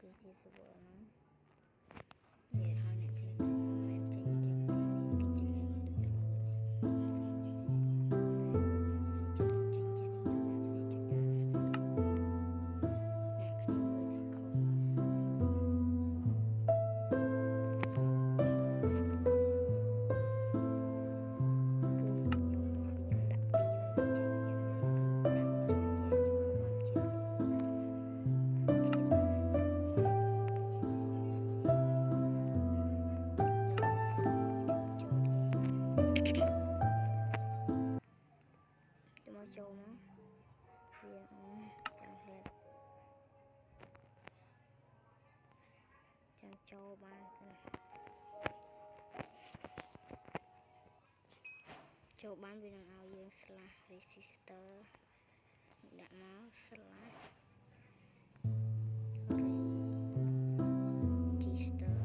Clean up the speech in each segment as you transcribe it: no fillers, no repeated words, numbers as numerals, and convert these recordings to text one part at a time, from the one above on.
គឺជាសវរហ្នឹងវាហើយអ្នកឃើញមិនចេញចេញគេចេញនឹងទឹកនេះចូលមកវាចាំហេតុចាំចូលបានចូលបានវានឹងឲ្យយើង slash register ដាក់មក slash register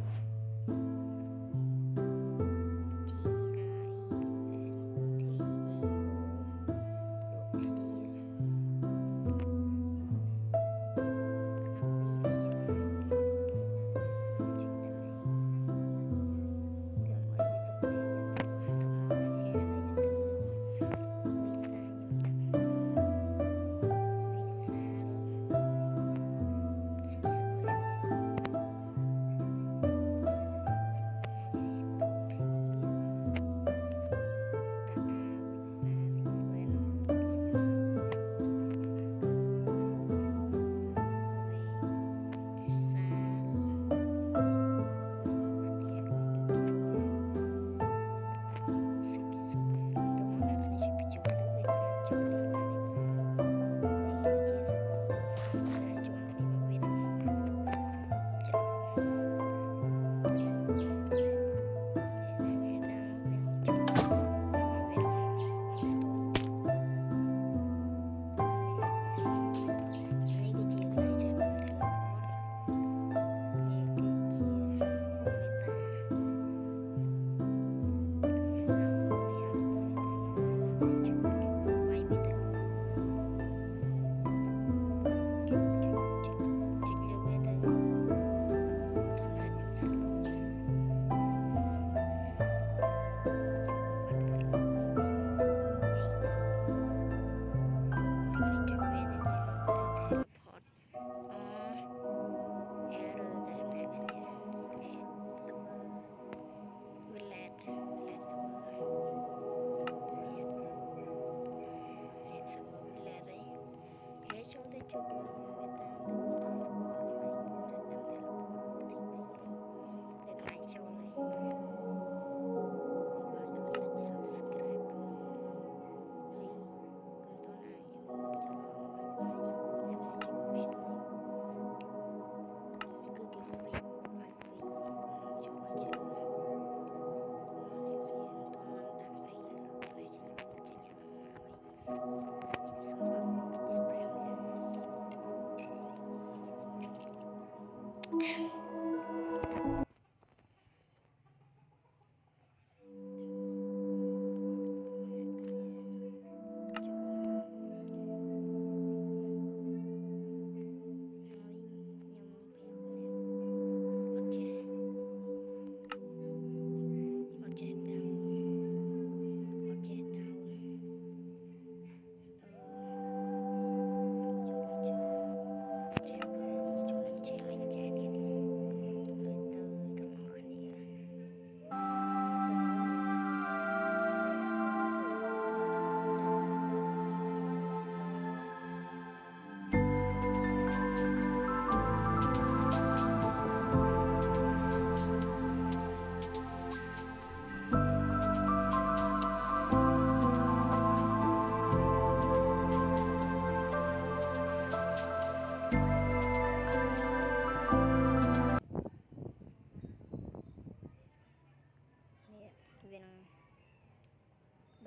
វានឹង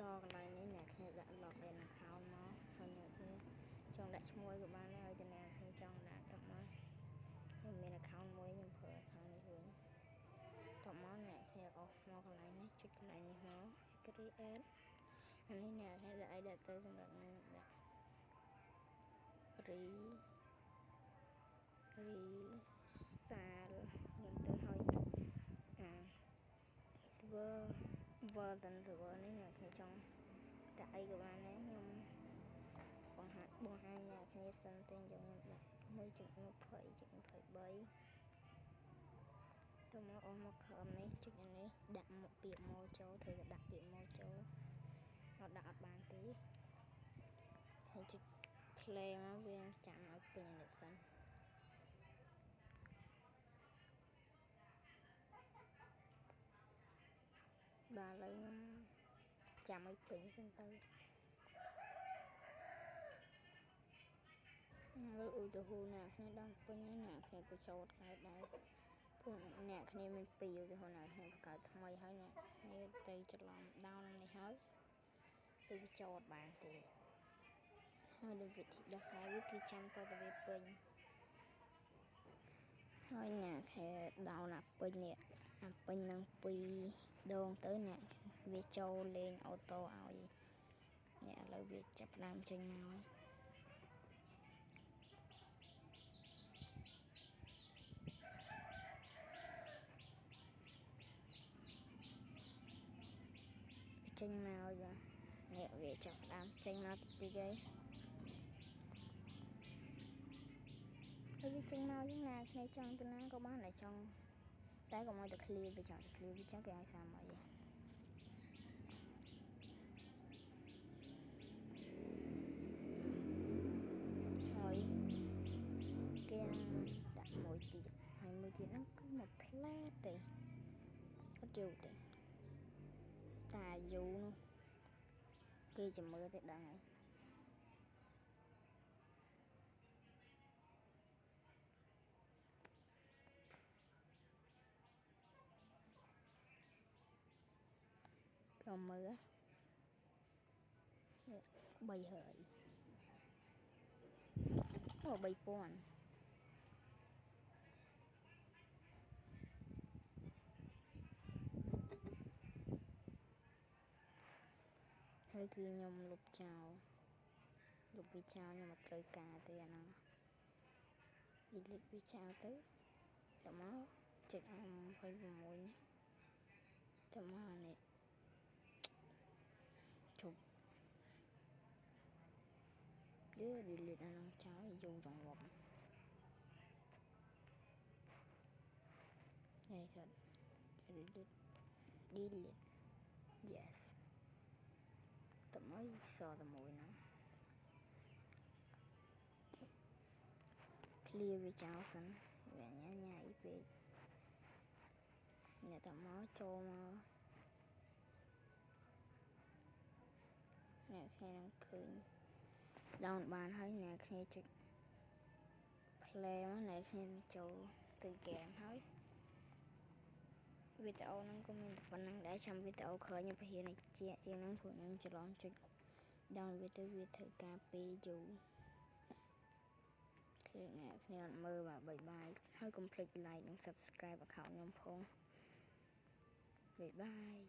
ដល់កន្លែងនេះអ្នកគ្នាដាក់ login account មកហើយអ្នកគ្នាចង់ដាក់ឈ្មោះក៏បានដែរឲ្យតែអ្នកគ្នាចង់ដាក់ទៅមកខ្ញុំមាន account មួយខ្ញុំប្រើ account នេះវិញតមកអ្នកគ្នាអស់មកកន្លែងនេះចុចកន្លែងនេះមក create អានេះអ្នកគ្នាដាក់អីដាក់ទៅសម្រាប់អ្នកដាក់ version server នេះអ្នកគ្នាចង់ដាក់អីក៏បានដែរខ្ញុំបង្ហាញអ្នកគ្នាសិនទៅខ្ញុំដាក់ 1.20.23 ទៅមកអស់មកខំនេះចុចនេះដាក់មកពាក្យម៉ូចូលត្រូវតែដាក់ពាក្យម៉ូចូលអត់ដាក់អត់បានទេហើយចុច play មកវាចាំឲ្យពេញនេះសិនបាទឥឡូវខ្ញុំចាំឲ្យពេញសិនទៅហើយឧទាហរណ៍អ្នកគ្នាដល់ពេញហើយអ្នកគ្នាក៏ចូលខែដែរពួកអ្នកគ្នាមាន2ឧទាហរណ៍អ្នកគ្នាបង្កើតថ្មីហើយអ្នកគ្នាទៅច្រឡំដោននេះហើយទៅវាចូលអត់បានទេហើយដូចវិធីដោះស្រាយវាគឺចាំតទៅវាពេញហើយអ្នកគ្នាដោនអាពេញនេះអាពេញនឹង2ដងទៅអ្នកវាចូលលេងអូតូឲ្យអ្នកឥឡូវវាចាប់ផ្ដើមចេញមកហើយចេញមកចានេះវាចាប់ផ្ដើមចេញមកតិចហើយវាចេញមកយ៉ាងណាគ្នាចង់ទៅណាក៏បានតែចង់តែកុំឲ្យតែ clear វាចង់តែ clear វាចឹងគេឲ្យ30អីហើយគេដាក់មួយទៀតហើយមួយទៀតហ្នឹងគឺមួយផ្លែទេអត់យូរទេតាយូរនោះគេចាំមើលទៅដឹងហើយខ្ញុំមើល3ហើយអូ3000ហើយគឺខ្ញុំលុបចោលវាចោលខ្ញុំអត់ត្រូវការទេអាហ្នឹងdeleteវាចោលទៅតមកចុច26នេះតមកនេះជប់delete អាហ្នឹងចោលយូរចង្វប់នេះទៅ delete yes តមកសតមួយហ្នឹងclear វាចោលសិនវាញ៉ាយពេកអ្នកតមកចូលមកអ្នកគ្នានឹងឃើញdown បានហើយអ្នកគ្នាចុច play មកអ្នកគ្នាចូលទៅហ្គេមហើយវីដេអូហ្នឹងក៏មានប៉ុណ្ណឹងដែរចាំវីដេអូក្រោយខ្ញុំបង្រៀនឲ្យជាក់ជាងហ្នឹងព្រោះខ្ញុំច្រឡំចុច down វាទៅវាធ្វើការពេលយូរគឺអ្នកគ្នាអត់មើលបាទបាយហើយកុំភ្លេច like និង subscribe account ខ្ញុំផងបាយ